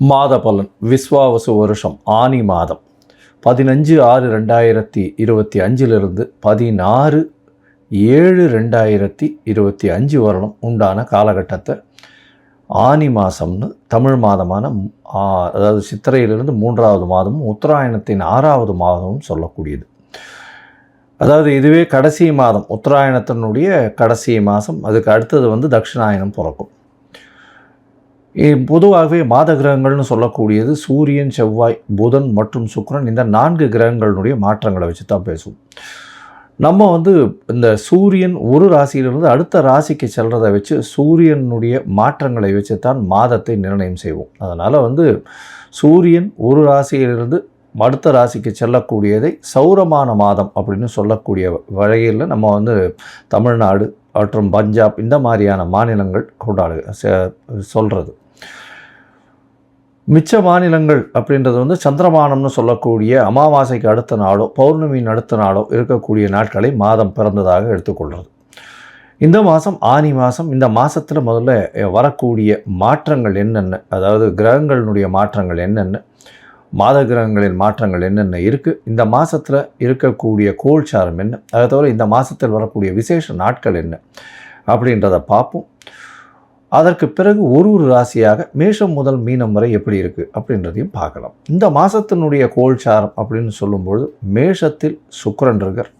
மாத பலன் விஸ்வாவசு வருஷம் ஆனி மாதம் 15/6/2025 16/7/2025 வரணும் உண்டான காலகட்டத்தை ஆனி மாதம்னு தமிழ் மாதமான அதாவது சித்திரையிலிருந்து 3வது மாதமும் உத்தராயணத்தின் 6வது மாதமும் சொல்லக்கூடியது. அதாவது இதுவே கடைசி மாதம், உத்தராயணத்தினுடைய கடைசி மாதம். அதுக்கு அடுத்தது தட்சிணாயனம் பிறக்கும். பொதுவாகவே மாத கிரகங்கள்னு சொல்லக்கூடியது சூரியன், செவ்வாய், புதன் மற்றும் சுக்கிரன், இந்த 4 கிரகங்களுடைய மாற்றங்களை வச்சு தான் பேசுவோம். நம்ம இந்த சூரியன் ஒரு ராசியிலிருந்து அடுத்த ராசிக்கு செல்றதை வச்சு சூரியனுடைய மாற்றங்களை வச்சு தான் மாதத்தை நிர்ணயம் செய்வோம். அதனால் சூரியன் ஒரு ராசியிலிருந்து அடுத்த ராசிக்கு செல்லக்கூடியதை சௌரமான மாதம் அப்படின்னு சொல்லக்கூடிய வகையில் நம்ம தமிழ்நாடு மற்றும் பஞ்சாப் இந்த மாதிரியான மாநிலங்கள் சொல்கிறது. மிச்ச மாநிலங்கள் அப்படின்றது சந்திரமானம்னு சொல்லக்கூடிய அமாவாசைக்கு அடுத்த நாளோ பௌர்ணமியின் அடுத்த நாளோ இருக்கக்கூடிய நாட்களை மாதம் பிறந்ததாக எடுத்துக்கொள்கிறது. இந்த மாதம் ஆனி மாதம். இந்த மாதத்தில் முதல்ல வரக்கூடிய மாற்றங்கள் என்னென்ன, அதாவது கிரகங்களினுடைய மாற்றங்கள் என்னென்ன, மாத கிரகங்களின் மாற்றங்கள் என்னென்ன இருக்குது, இந்த மாதத்தில் இருக்கக்கூடிய கோல்சாரம் என்ன, அதை தவிர இந்த மாதத்தில் வரக்கூடிய விசேஷ நாட்கள் என்ன அப்படின்றத பார்ப்போம். அதற்கு பிறகு ஒரு ராசியாக மேஷம் முதல் மீனம் வரை எப்படி இருக்குது அப்படின்றதையும் பார்க்கலாம். இந்த மாதத்தினுடைய கோல்சாரம் அப்படின்னு சொல்லும்பொழுது மேஷத்தில் சுக்கிரன் இருக்கார்,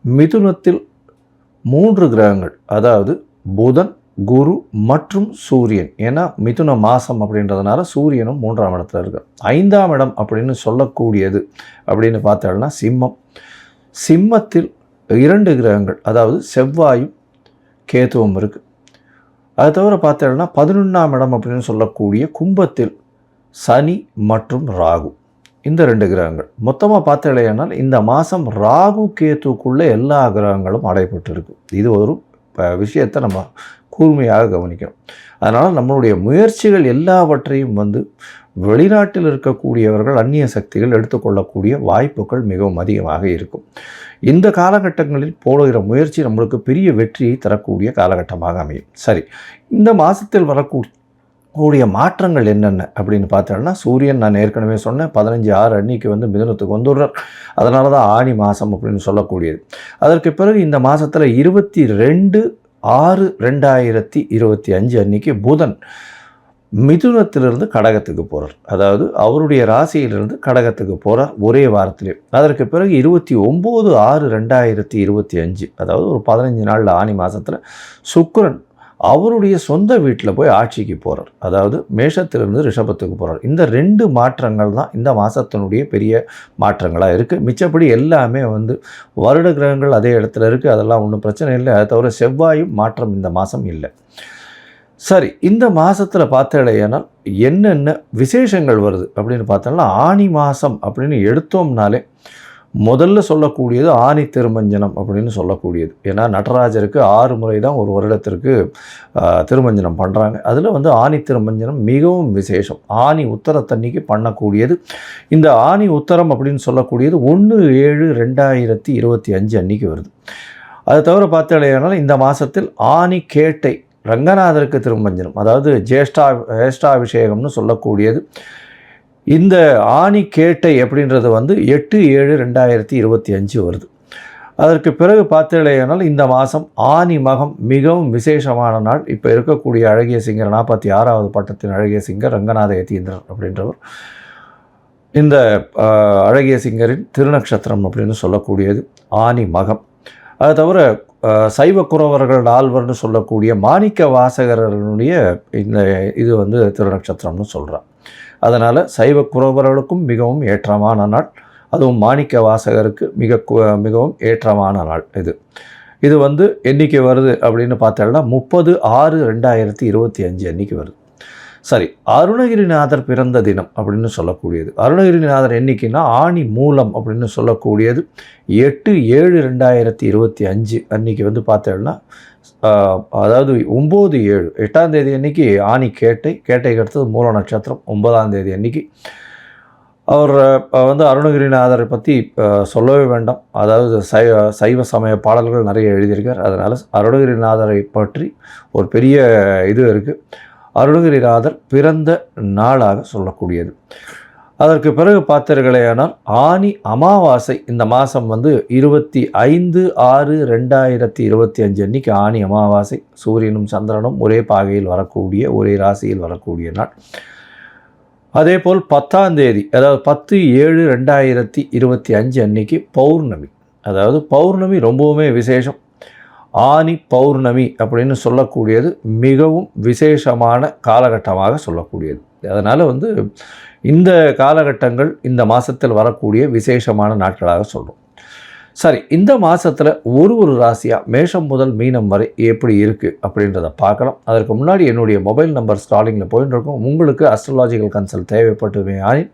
மிதுனத்தில் 3 கிரகங்கள், அதாவது புதன், குரு மற்றும் சூரியன். ஏன்னா மிதுன மாதம் அப்படின்றதுனால சூரியனும் 3ஆம் இடத்துல இருக்கார். 5ஆம் இடம் அப்படின்னு சொல்லக்கூடியது அப்படின்னு பார்த்தோம்னா சிம்மம். சிம்மத்தில் 2 கிரகங்கள், அதாவது செவ்வாயும் கேதுவும் இருக்குது. அது தவிர பார்த்தோம்னா 11ஆம் இடம் அப்படின்னு சொல்லக்கூடிய கும்பத்தில் சனி மற்றும் ராகு, இந்த 2 கிரகங்கள். மொத்தமாக பார்த்தலையானால் இந்த மாதம் ராகு கேத்துக்குள்ளே எல்லா கிரகங்களும் அடைபட்டு இருக்கு. இது ஒரு விஷயத்தை நம்ம கூர்மையாக கவனிக்கணும். அதனால் நம்மளுடைய முயற்சிகள் எல்லாவற்றையும் வெளிநாட்டில் இருக்கக்கூடியவர்கள், அந்நிய சக்திகள் எடுத்துக்கொள்ளக்கூடிய வாய்ப்புகள் மிகவும் அதிகமாக இருக்கும். இந்த காலகட்டங்களில் போடுகிற முயற்சி நம்மளுக்கு பெரிய வெற்றியை தரக்கூடிய காலகட்டமாக அமையும். சரி, இந்த மாதத்தில் வரக்கூடிய மாற்றங்கள் என்னென்ன அப்படின்னு பார்த்தோம்னா, சூரியன் நான் ஏற்கனவே சொன்னேன் 15/6 அன்னைக்கு மிதுனத்துக்கு வந்துடுறார். அதனால தான் ஆனி மாதம் அப்படின்னு சொல்லக்கூடியது. அதற்கு பிறகு இந்த மாதத்தில் 22/6/2025 அன்னைக்கு புதன் மிதுனத்திலிருந்து கடகத்துக்கு போகிறார். அதாவது அவருடைய ராசியிலிருந்து கடகத்துக்கு போகிறார் ஒரே வாரத்திலே. அதற்கு பிறகு 29/6/2025, அதாவது ஒரு 15 நாளில் ஆனி மாதத்தில் சுக்கிரன் அவருடைய சொந்த வீட்டில் போய் ஆட்சிக்கு போகிறார். அதாவது மேஷத்திலிருந்து ரிஷபத்துக்கு போகிறார். இந்த 2 மாற்றங்கள் தான் இந்த மாதத்தினுடைய பெரிய மாற்றங்களாக இருக்குது. மிச்சப்படி எல்லாமே வருட கிரகங்கள் அதே இடத்துல இருக்குது, அதெல்லாம் ஒன்றும் பிரச்சனை இல்லை. அதை தவிர செவ்வாயும் மாற்றம் இந்த மாதம் இல்லை. சரி, இந்த மாதத்தில் பார்த்தேனால் என்னென்ன விசேஷங்கள் வருது அப்படின்னு பார்த்தோம்னா, ஆனி மாதம் அப்படின்னு எடுத்தோம்னாலே முதல்ல சொல்லக்கூடியது ஆனி திருமஞ்சனம் அப்படின்னு சொல்லக்கூடியது. ஏன்னா நடராஜருக்கு 6 முறை தான் ஒரு வருடத்திற்கு திருமஞ்சனம் பண்ணுறாங்க. அதில் ஆனி திருமஞ்சனம் மிகவும் விசேஷம். ஆனி உத்தரத்தன்னைக்கு பண்ணக்கூடியது. இந்த ஆனி உத்தரம் அப்படின்னு சொல்லக்கூடியது 1/7/2025 அன்னைக்கு வருது. அதை தவிர பார்த்தேனால் இந்த மாதத்தில் ஆனி கேட்டை ரங்கநாதருக்கு திருமஞ்சனம், அதாவது ஜேஷ்டாபிஷேகம்னு சொல்லக்கூடியது. இந்த ஆனி கேட்டை அப்படின்றது 8/7/2025 வருது. அதற்கு பிறகு பார்த்தேனால் இந்த மாதம் ஆனி மகம் மிகவும் விசேஷமான நாள். இப்போ இருக்கக்கூடிய அழகிய சிங்கர் 46வது பட்டத்தின் அழகிய சிங்கர் ரங்கநாத யதீந்திரர் அப்படின்றவர். இந்த அழகிய சிங்கரின் திருநக்ஷத்திரம் அப்படின்னு சொல்லக்கூடியது ஆனி மகம். அது தவிர சைவ குறவர்கள் ஆழ்வர்னு சொல்லக்கூடிய மாணிக்க வாசகரனுடைய இந்த இது திருநக்ஷத்திரம்னு சொல்கிறார். அதனால் சைவ குறவர்களுக்கும் மிகவும் ஏற்றமான நாள், அதுவும் மாணிக்க வாசகருக்கு மிகவும் ஏற்றமான நாள் இது. இது என்றைக்கு வருது அப்படின்னு பார்த்தோம்னா 30/6/2025 அன்றைக்கி வருது. சரி, அருணகிரிநாதர் பிறந்த தினம் அப்படின்னு சொல்லக்கூடியது. அருணகிரிநாதர் என்னைக்குன்னா ஆனி மூலம் அப்படின்னு சொல்லக்கூடியது 8/7/2025 அன்றைக்கி பார்த்தோம்னா, அதாவது 9/7 8ஆம் தேதி அன்றைக்கி ஆனி கேட்டைக்கு அடுத்தது மூல நட்சத்திரம். 9ஆம் தேதி அன்றைக்கி அவர் அருணகிரிநாதரை பற்றி சொல்லவே வேண்டாம். அதாவது சைவ சமய பாடல்கள் நிறைய எழுதியிருக்கார். அதனால் அருணகிரிநாதரை பற்றி ஒரு பெரிய இது இருக்குது. அருணகிரிநாதர் பிறந்த நாளாக சொல்லக்கூடியது. அதற்கு பிறகு பார்த்தீர்களேயானால் ஆனி அமாவாசை இந்த மாதம் 25/6/2025 அன்னைக்கு ஆனி அமாவாசை. சூரியனும் சந்திரனும் ஒரே பாகையில் வரக்கூடிய, ஒரே ராசியில் வரக்கூடிய நாள். அதே போல் 10ஆம் தேதி, அதாவது 10/7/2025 அன்னைக்கு பௌர்ணமி. அதாவது பௌர்ணமி ரொம்பவுமே விசேஷம். ஆனி பௌர்ணமி அப்படின்னு சொல்லக்கூடியது மிகவும் விசேஷமான காலகட்டமாக சொல்லக்கூடியது. அதனால் இந்த காலகட்டங்கள் இந்த மாதத்தில் வரக்கூடிய விசேஷமான நாட்களாக சொல்கிறோம். சரி, இந்த மாதத்தில் ஒரு ராசியாக மேஷம் முதல் மீனம் வரை எப்படி இருக்குது அப்படின்றத பார்க்கலாம். அதற்கு முன்னாடி என்னுடைய மொபைல் நம்பர் ஸ்டாலிங்கில் போயின்னு இருக்கும். உங்களுக்கு அஸ்ட்ராலாஜிக்கல் கன்சல்ட் தேவைப்பட்டுமே ஆனின்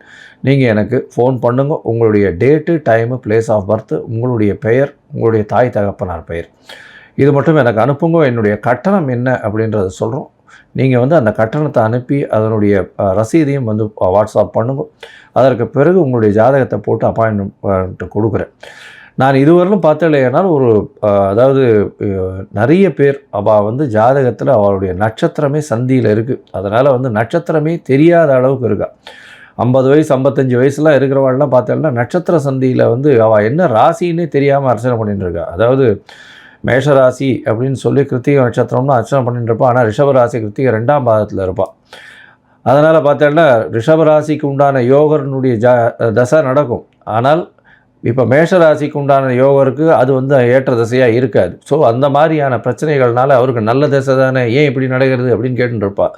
நீங்கள் எனக்கு ஃபோன் பண்ணுங்க. உங்களுடைய date, time, place of birth, உங்களுடைய பெயர், உங்களுடைய தாய் தகப்பனார் பெயர், இது மட்டும் எனக்கு அனுப்புங்க. என்னுடைய கட்டணம் என்ன அப்படின்றத சொல்கிறோம். நீங்கள் அந்த கட்டணத்தை அனுப்பி அதனுடைய ரசீதையும் வாட்ஸ்அப் பண்ணுங்க. அதற்கு பிறகு உங்களுடைய ஜாதகத்தை போட்டு அப்பாயின்மெண்ட் கொடுக்குறேன். நான் இதுவரையிலும் பார்த்தேனால் அதாவது நிறைய பேர் ஜாதகத்தில் அவளுடைய நட்சத்திரமே சந்தியில் இருக்குது. அதனால் நட்சத்திரமே தெரியாத அளவுக்கு இருக்கா. 50 வயசு 55 வயசுலாம் இருக்கிறவாள்லாம் பார்த்தேன்னா நட்சத்திர சந்தியில் அவள் என்ன ராசின்னே தெரியாமல் அர்ச்சனை பண்ணிட்டு இருக்கா. அதாவது மேஷராசி அப்படின்னு சொல்லி கிருத்திகை நட்சத்திரம்னு அர்ச்சனை பண்ணிட்டு இருப்பாள். ஆனால் ரிஷபராசி கிருத்திகை 2ஆம் பாதத்தில் இருப்பாள். அதனால் பார்த்தேன்னா ரிஷபராசிக்கு உண்டான யோகனுடைய தசை நடக்கும். ஆனால் இப்போ மேஷராசிக்கு உண்டான யோகருக்கு அது ஏற்ற திசையாக இருக்காது. ஸோ அந்த மாதிரியான பிரச்சனைகள்னால அவருக்கு நல்ல திசை தானே, ஏன் இப்படி நடக்கிறது அப்படின்னு கேட்டுருப்பாள்.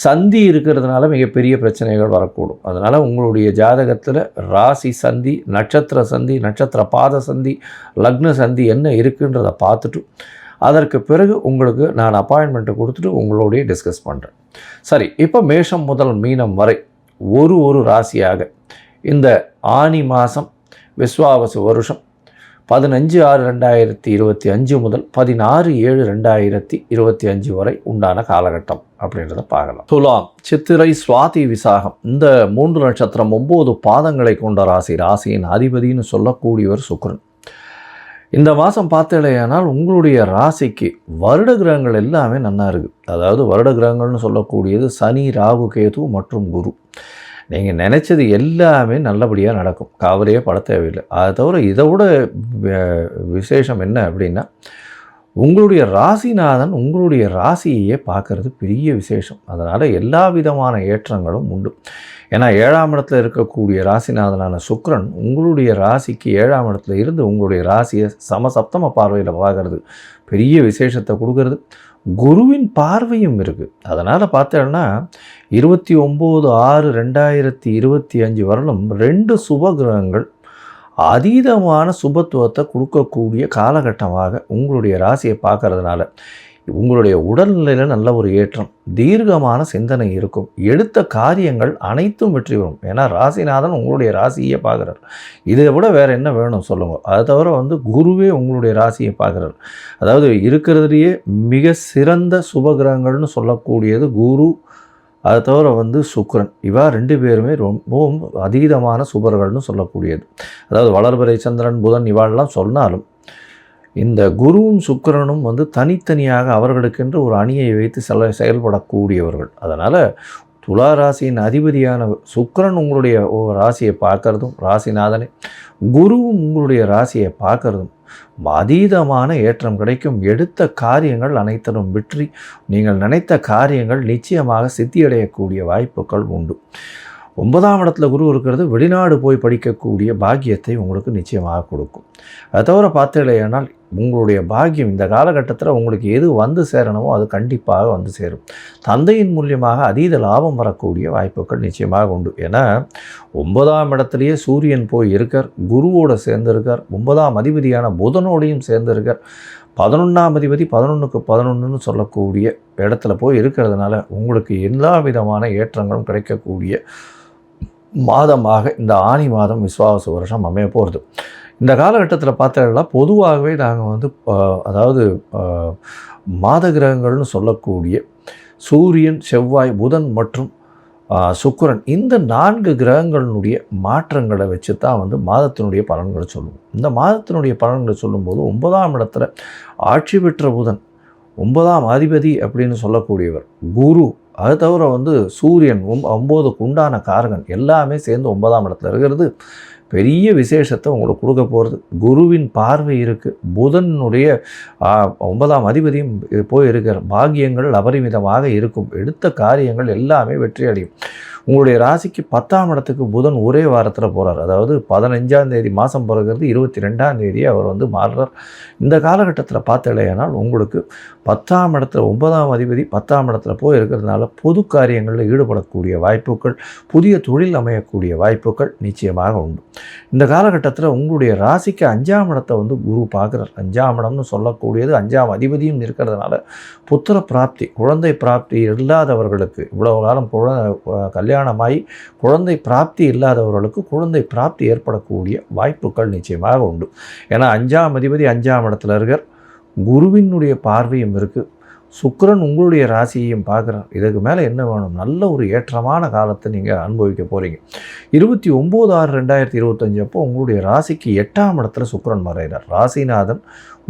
சந்தி இருக்கிறதுனால மிகப்பெரிய பிரச்சனைகள் வரக்கூடும். அதனால் உங்களுடைய ஜாதகத்தில் ராசி சந்தி, நட்சத்திர சந்தி, நட்சத்திர பாத சந்தி, லக்ன சந்தி என்ன இருக்குன்றதை பார்த்துட்டு அதற்கு பிறகு உங்களுக்கு நான் அப்பாயின்மெண்ட்டை கொடுத்துட்டு உங்களோடைய டிஸ்கஸ் பண்ணுறேன். சரி, இப்போ மேஷம் முதல் மீனம் வரை ஒரு ராசியாக இந்த ஆனி மாதம் விஸ்வாவசு வருஷம் 15/6/2025 முதல் 16/7/2025 வரை உண்டான காலகட்டம் அப்படின்றத பார்க்கலாம். துலாம், சித்திரை, சுவாதி, விசாகம் இந்த 3 நட்சத்திரம் 9 பாதங்களை கொண்ட ராசி. ராசியின் அதிபதினு சொல்லக்கூடியவர் சுக்கிரன். இந்த மாதம் பார்த்தேனால் உங்களுடைய ராசிக்கு வருட கிரகங்கள் எல்லாமே நல்லா இருக்குது. அதாவது வருட கிரகங்கள்னு சொல்லக்கூடியது சனி, ராகு, கேது மற்றும் குரு. நீங்கள் நினச்சது எல்லாமே நல்லபடியாக நடக்கும். கவலையே பட தேவையில்லை. அதை தவிர இதை விட விசேஷம் என்ன அப்படின்னா, உங்களுடைய ராசிநாதன் உங்களுடைய ராசியையே பார்க்குறது பெரிய விசேஷம். அதனால் எல்லா விதமான ஏற்றங்களும் உண்டு. ஏன்னா 7ஆம் இடத்துல இருக்கக்கூடிய ராசிநாதனான சுக்கிரன் உங்களுடைய ராசிக்கு 7ஆம் இடத்துல இருந்து உங்களுடைய ராசியை சமசப்தம பார்வையில் பார்க்குறது பெரிய விசேஷத்தை கொடுக்கறது. குருவின் பார்வையும் இருக்குது. அதனால் பார்த்தேன்னா 29/6/2025 வரலும் 2 சுப கிரகங்கள் அதீதமான சுபத்துவத்தை கொடுக்கக்கூடிய காலகட்டமாக உங்களுடைய ராசியை பார்க்கறதுனால உங்களுடைய உடல்நிலையில் நல்ல ஒரு ஏற்றம், தீர்க்கமான சிந்தனை இருக்கும். எடுத்த காரியங்கள் அனைத்தும் வெற்றி வரும். ஏன்னா ராசிநாதன் உங்களுடைய ராசியை பார்க்குறார். இதை விட வேறு என்ன வேணும் சொல்லுங்கள். அதை தவிர குருவே உங்களுடைய ராசியை பார்க்குறார். அதாவது இருக்கிறதுலையே மிக சிறந்த சுபகிரகங்கள்னு சொல்லக்கூடியது குரு, அதை தவிர சுக்கிரன். இவா 2 பேருமே ரொம்பவும் அதீதமான சுபர்கள்னு சொல்லக்கூடியது. அதாவது வளர்பிறை சந்திரன், புதன் இவாளெல்லாம் சொன்னாலும் இந்த குருவும் சுக்கிரனும் தனித்தனியாக அவர்களுக்கென்று ஒரு அணியை வைத்து செயல்படக்கூடியவர்கள். அதனால் துலா ராசியின் அதிபதியான சுக்கிரன் உங்களுடைய ராசியை பார்க்கறதும், ராசிநாதனை குருவும் உங்களுடைய ராசியை பார்க்கறதும் அதீதமான ஏற்றம் கிடைக்கும். எடுத்த காரியங்கள் அனைத்திலும் வெற்றி, நீங்கள் நினைத்த காரியங்கள் நிச்சயமாக சித்தியடையக்கூடிய வாய்ப்புகள் உண்டு. 9ஆம் இடத்துல குரு இருக்கிறது வெளிநாடு போய் படிக்கக்கூடிய பாக்கியத்தை உங்களுக்கு நிச்சயமாக கொடுக்கும். அதை தவிர பார்த்தீங்களேனால் உங்களுடைய பாக்கியம் இந்த காலகட்டத்தில் உங்களுக்கு எது சேரணுமோ அது கண்டிப்பாக சேரும். தந்தையின் மூலியமாக அதீத லாபம் வரக்கூடிய வாய்ப்புகள் நிச்சயமாக உண்டு. ஏன்னா 9ஆம் இடத்துலையே சூரியன் போய் இருக்கார், குருவோடு சேர்ந்திருக்கார், 9ஆம் அதிபதியான புதனோடையும் சேர்ந்திருக்கார். 11ஆம் அதிபதி 11க்கு 11ன்னு சொல்லக்கூடிய இடத்துல போய் இருக்கிறதுனால உங்களுக்கு எல்லா விதமான ஏற்றங்களும் கிடைக்கக்கூடிய மாதமாக இந்த ஆனி மாதம் விஸ்வாவசு வருஷம் அமைய போகிறது. இந்த காலகட்டத்தில் பார்த்தீங்கன்னா பொதுவாகவே நாங்கள் அதாவது மாத கிரகங்கள்னு சொல்லக்கூடிய சூரியன், செவ்வாய், புதன் மற்றும் சுக்கிரன் இந்த 4 கிரகங்களினுடைய மாற்றங்களை வச்சு தான் மாதத்தினுடைய பலன்களை சொல்லுவோம். இந்த மாதத்தினுடைய பலன்களை சொல்லும்போது 9ஆம் இடத்துல ஆட்சி பெற்ற புதன் 9ஆம் அதிபதி அப்படின்னு சொல்லக்கூடியவர் குரு அது தவிர சூரியன் 9க்கு உண்டான காரகன் எல்லாமே சேர்ந்து 9ஆம் இடத்துல இருக்கிறது பெரிய விசேஷத்தை உங்களுக்கு கொடுக்க போகிறது. குருவின் பார்வை இருக்குது, புதனுடைய 9ஆம் அதிபதியும் போய் இருக்கிற பாக்கியங்கள் அபரிமிதமாக இருக்கும். எடுத்த காரியங்கள் எல்லாமே வெற்றி அடையும். உங்களுடைய ராசிக்கு 10ஆம் இடத்துக்கு புதன் ஒரே வாரத்தில் போகிறார். அதாவது 15ஆம் தேதி மாதம் பிறகுறது 22ஆம் தேதி அவர் மாறுறார். இந்த காலகட்டத்தில் பார்த்தலையானால் உங்களுக்கு 10ஆம் இடத்துல 9ஆம் அதிபதி 10ஆம் இடத்துல போய் இருக்கிறதுனால பொது காரியங்களில் ஈடுபடக்கூடிய வாய்ப்புகள், புதிய தொழில் அமையக்கூடிய வாய்ப்புகள் நிச்சயமாக உண்டு. இந்த காலகட்டத்தில் உங்களுடைய ராசிக்கு 5ஆம் இடத்தை குரு பார்க்குறார். 5ஆம் இடம்னு சொல்லக்கூடியது 5ஆம் அதிபதியும் இருக்கிறதுனால புத்திர பிராப்தி, குழந்தை பிராப்தி இல்லாதவர்களுக்கு, இவ்வளவு காலம் கல்யாணமாகி குழந்தை பிராப்தி இல்லாதவர்களுக்கு குழந்தை பிராப்தி ஏற்படக்கூடிய வாய்ப்புகள் நிச்சயமாக உண்டு. ஏன்னா 5ஆம் அதிபதி 5ஆம் இடத்துல இருக்கார், குருவினுடைய பார்வையும் இருக்குது, சுக்கிரன் உங்களுடைய ராசியையும் பார்க்குறார். இதுக்கு மேலே என்ன வேணும்? நல்ல ஒரு ஏற்றமான காலத்தை நீங்கள் அனுபவிக்க போகிறீங்க. 29/6/2025 அப்போ உங்களுடைய ராசிக்கு 8ஆம் இடத்துல சுக்கிரன் மறைகிறார். ராசிநாதன்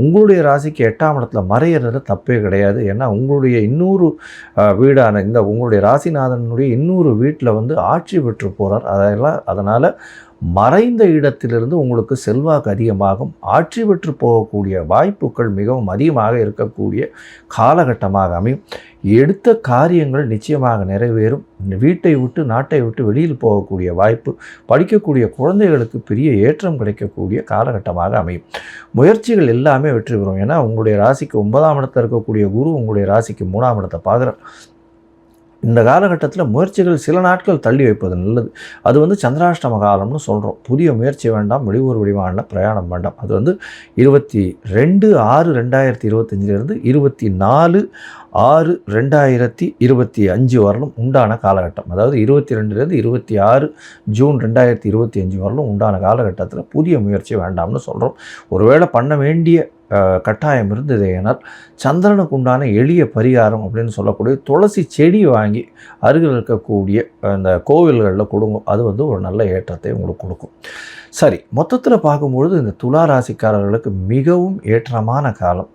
உங்களுடைய ராசிக்கு 8ஆம் இடத்துல மறையிறது தப்பே கிடையாது. ஏன்னா உங்களுடைய இன்னொரு வீடான உங்களுடைய ராசிநாதனுடைய இன்னொரு வீட்டில் ஆட்சி பெற்று போகிறார். அதனால் மறைந்த இடத்திலிருந்து உங்களுக்கு செல்வாக்கு அதிகமாகும், ஆட்சி பெற்று போகக்கூடிய வாய்ப்புகள் மிகவும் அதிகமாக இருக்கக்கூடிய காலகட்டமாக அமையும். எடுத்த காரியங்கள் நிச்சயமாக நிறைவேறும். வீட்டை விட்டு நாட்டை விட்டு வெளியில் போகக்கூடிய வாய்ப்பு, படிக்கக்கூடிய குழந்தைகளுக்கு பெரிய ஏற்றம் கிடைக்கக்கூடிய காலகட்டமாக அமையும். முயற்சிகள் எல்லாமே வெற்றி பெறும். ஏன்னா உங்களுடைய ராசிக்கு 9ஆம் இடத்தில் இருக்கக்கூடிய குரு உங்களுடைய ராசிக்கு 3ஆம் இடத்தை பார்க்குறார். இந்த காலகட்டத்தில் முயற்சிகள் சில நாட்கள் தள்ளி வைப்பது நல்லது. அது சந்திராஷ்டம காலம்னு சொல்கிறோம். புதிய முயற்சி வேண்டாம், வெளியூர் வெளிவான பிரயாணம் வேண்டாம். அது 22/6/2025 24/6/2025 வரலும் உண்டான காலகட்டம். அதாவது 22 26 ஜூன் 2025 வரலும் உண்டான காலகட்டத்தில் புதிய முயற்சி வேண்டாம்னு சொல்கிறோம். ஒருவேளை பண்ண வேண்டிய கட்டாயம் இருந்தது. ஏனால் சந்திரனுக்கு உண்டான எளிய பரிகாரம் அப்படின்னு சொல்லக்கூடிய துளசி செடி வாங்கி அருகில் இருக்கக்கூடிய இந்த கோவில்களில் கொடுங்க. அது ஒரு நல்ல ஏற்றத்தை உங்களுக்கு கொடுக்கும். சரி, மொத்தத்தில் பார்க்கும்பொழுது இந்த துலா ராசிக்காரர்களுக்கு மிகவும் ஏற்றமான காலம்.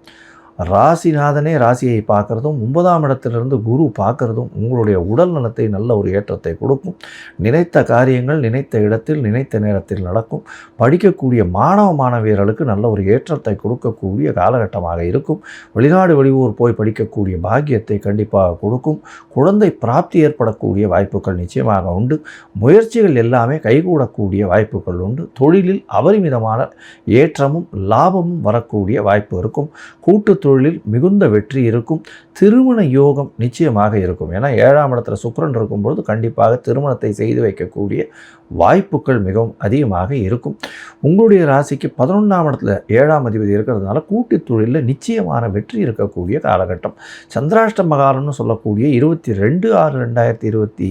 ராசிநாதனே ராசியை பார்க்குறதும் 9ஆம் இடத்திலிருந்து குரு பார்க்குறதும் உங்களுடைய உடல் நலத்தை நல்ல ஒரு ஏற்றத்தை கொடுக்கும். நினைத்த காரியங்கள் நினைத்த இடத்தில் நினைத்த நேரத்தில் நடக்கும். படிக்கக்கூடிய மாணவியர்களுக்கு நல்ல ஒரு ஏற்றத்தை கொடுக்கக்கூடிய காலகட்டமாக இருக்கும். வெளிநாடு வெளியூர் போய் படிக்கக்கூடிய பாக்கியத்தை கண்டிப்பாக கொடுக்கும். குழந்தை பிராப்தி ஏற்படக்கூடிய வாய்ப்புகள் நிச்சயமாக உண்டு. முயற்சிகள் எல்லாமே கைகூடக்கூடிய வாய்ப்புகள் உண்டு. தொழிலில் அபரிமிதமான ஏற்றமும் லாபமும் வரக்கூடிய வாய்ப்பு இருக்கும். கூட்டு தொழிலில் மிகுந்த வெற்றி இருக்கும். திருமண யோகம் நிச்சயமாக இருக்கும். ஏன்னா 7ஆம் இடத்துல சுக்கிரன் இருக்கும்போது கண்டிப்பாக திருமணத்தை செய்து வைக்கக்கூடிய வாய்ப்புகள் மிகவும் அதிகமாக இருக்கும். உங்களுடைய ராசிக்கு 11ஆம் இடத்துல 7ஆம் அதிபதி இருக்கிறதுனால கூட்டு தொழிலில் நிச்சயமான வெற்றி இருக்கக்கூடிய காலகட்டம். சந்திராஷ்டம காலம்னு சொல்லக்கூடிய 22/6/2025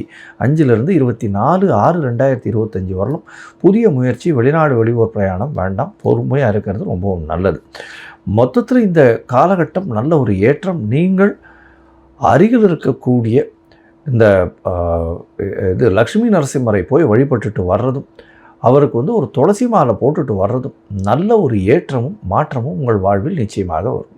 24/6/2025 வரலும் புதிய முயற்சி, வெளிநாடு வெளியூர் பிரயாணம் வேண்டாம். பொறுமையாக இருக்கிறது ரொம்பவும் நல்லது. மொத்தத்தில் இந்த காலகட்டம் நல்ல ஒரு ஏற்றம். நீங்கள் அருகில் இருக்கக்கூடிய இந்த லக்ஷ்மி நரசிம்மரை போய் வழிபட்டுட்டு வர்றதும், அவருக்கு ஒரு துளசி மாலை போட்டுட்டு வர்றதும் நல்ல ஒரு ஏற்றமும் மாற்றமும் உங்கள் வாழ்வில் நிச்சயமாக வரும்.